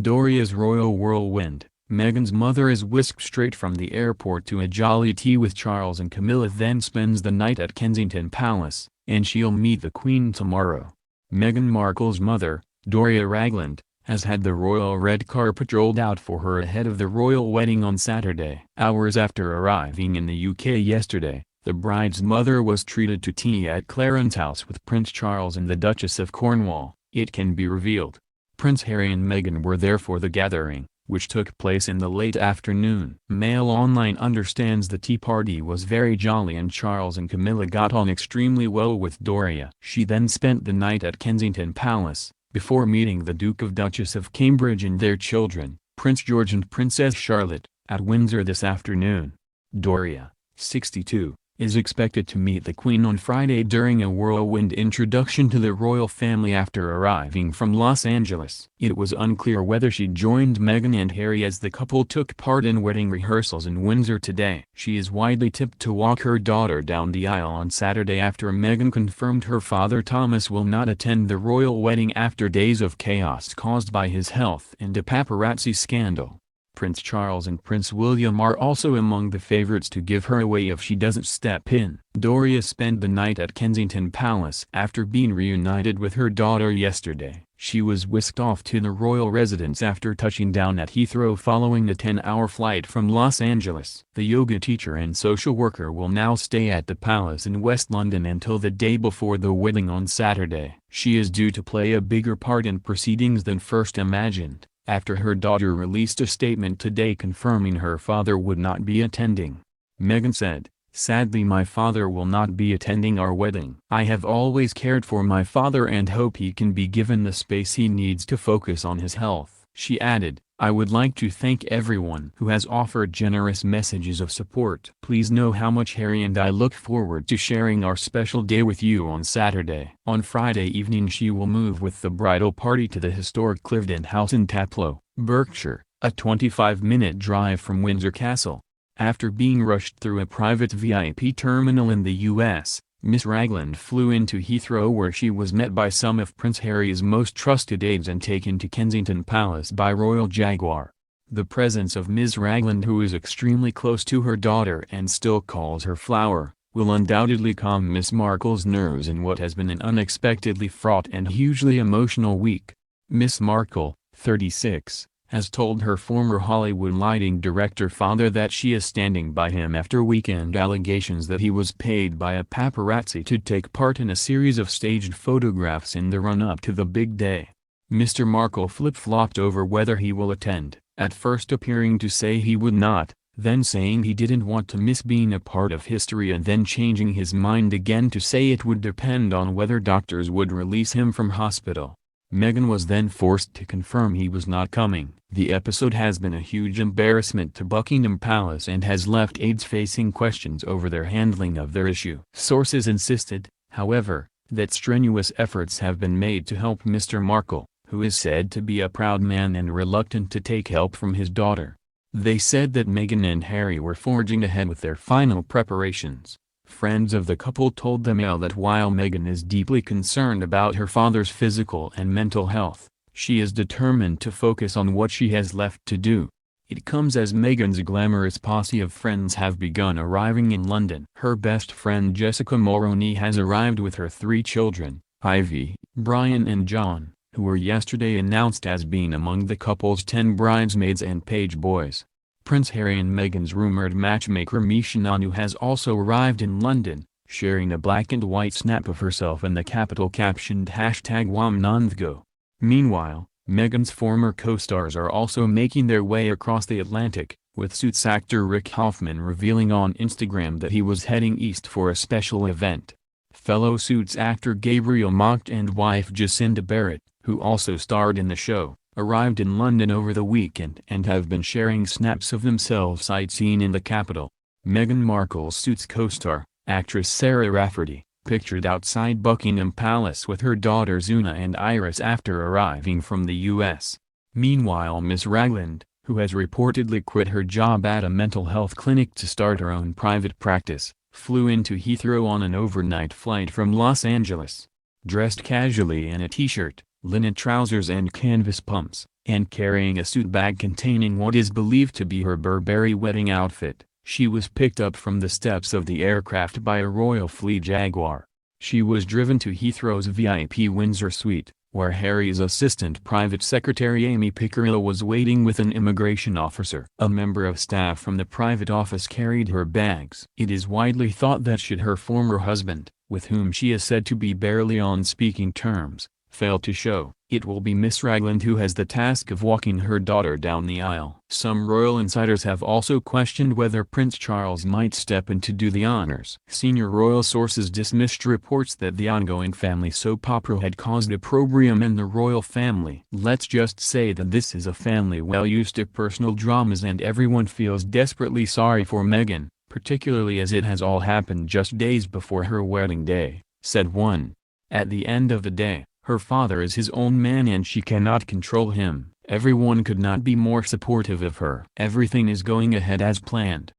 Doria's royal whirlwind. Meghan's mother is whisked straight from the airport to a jolly tea with Charles and Camilla, then spends the night at Kensington Palace, and she'll meet the Queen tomorrow. Meghan Markle's mother, Doria Ragland, has had the royal red carpet rolled out for her ahead of the royal wedding on Saturday. Hours after arriving in the UK yesterday, the bride's mother was treated to tea at Clarence House with Prince Charles and the Duchess of Cornwall, it can be revealed. Prince Harry and Meghan were there for the gathering, which took place in the late afternoon. Mail Online understands the tea party was very jolly and Charles and Camilla got on extremely well with Doria. She then spent the night at Kensington Palace, before meeting the Duke and Duchess of Cambridge and their children, Prince George and Princess Charlotte, at Windsor this afternoon. Doria, 62, is expected to meet the Queen on Friday during a whirlwind introduction to the royal family after arriving from Los Angeles. It was unclear whether she joined Meghan and Harry as the couple took part in wedding rehearsals in Windsor today. She is widely tipped to walk her daughter down the aisle on Saturday after Meghan confirmed her father Thomas will not attend the royal wedding after days of chaos caused by his health and a paparazzi scandal. Prince Charles and Prince William are also among the favorites to give her away if she doesn't step in. Doria spent the night at Kensington Palace after being reunited with her daughter yesterday. She was whisked off to the royal residence after touching down at Heathrow following a 10-hour flight from Los Angeles. The yoga teacher and social worker will now stay at the palace in West London until the day before the wedding on Saturday. She is due to play a bigger part in proceedings than first imagined, after her daughter released a statement today confirming her father would not be attending. Meghan said, "Sadly, my father will not be attending our wedding. I have always cared for my father and hope he can be given the space he needs to focus on his health." She added, "I would like to thank everyone who has offered generous messages of support. Please know how much Harry and I look forward to sharing our special day with you on Saturday." On Friday evening she will move with the bridal party to the historic Cliveden House in Taplow, Berkshire, a 25-minute drive from Windsor Castle. After being rushed through a private VIP terminal in the US, Miss Ragland flew into Heathrow where she was met by some of Prince Harry's most trusted aides and taken to Kensington Palace by Royal Jaguar. The presence of Ms. Ragland, who is extremely close to her daughter and still calls her Flower, will undoubtedly calm Miss Markle's nerves in what has been an unexpectedly fraught and hugely emotional week. Miss Markle, 36, has told her former Hollywood lighting director father that she is standing by him after weekend allegations that he was paid by a paparazzi to take part in a series of staged photographs in the run-up to the big day. Mr. Markle flip-flopped over whether he will attend, at first appearing to say he would not, then saying he didn't want to miss being a part of history and then changing his mind again to say it would depend on whether doctors would release him from hospital. Meghan was then forced to confirm he was not coming. The episode has been a huge embarrassment to Buckingham Palace and has left aides facing questions over their handling of their issue. Sources insisted, however, that strenuous efforts have been made to help Mr. Markle, who is said to be a proud man and reluctant to take help from his daughter. They said that Meghan and Harry were forging ahead with their final preparations. Friends of the couple told the Mail that while Meghan is deeply concerned about her father's physical and mental health, she is determined to focus on what she has left to do. It comes as Meghan's glamorous posse of friends have begun arriving in London. Her best friend Jessica Mulroney has arrived with her 3 children, Ivy, Brian and John, who were yesterday announced as being among the couple's 10 bridesmaids and page boys. Prince Harry and Meghan's rumored matchmaker Misha Nanu has also arrived in London, sharing a black and white snap of herself in the capital captioned #WamNandgo. Meanwhile, Meghan's former co-stars are also making their way across the Atlantic, with Suits actor Rick Hoffman revealing on Instagram that he was heading east for a special event. Fellow Suits actor Gabriel Macht and wife Jacinda Barrett, who also starred in the show, arrived in London over the weekend and have been sharing snaps of themselves sightseeing in the capital. Meghan Markle's Suits co-star, actress Sarah Rafferty, pictured outside Buckingham Palace with her daughters Una and Iris after arriving from the US. Meanwhile, Miss Ragland, who has reportedly quit her job at a mental health clinic to start her own private practice, flew into Heathrow on an overnight flight from Los Angeles. Dressed casually in a t-shirt, linen trousers and canvas pumps, and carrying a suit bag containing what is believed to be her Burberry wedding outfit. She was picked up from the steps of the aircraft by a Royal Fleet Jaguar. She was driven to Heathrow's VIP Windsor suite, where Harry's assistant private secretary Amy Piccirillo was waiting with an immigration officer. A member of staff from the private office carried her bags. It is widely thought that should her former husband, with whom she is said to be barely on speaking terms, fail to show, it will be Miss Ragland who has the task of walking her daughter down the aisle. Some royal insiders have also questioned whether Prince Charles might step in to do the honors. Senior royal sources dismissed reports that the ongoing family soap opera had caused opprobrium in the royal family. Let's just say that this is a family well used to personal dramas, and everyone feels desperately sorry for Meghan, particularly as it has all happened just days before her wedding day, said one. At the end of the day, her father is his own man and she cannot control him. Everyone could not be more supportive of her. Everything is going ahead as planned.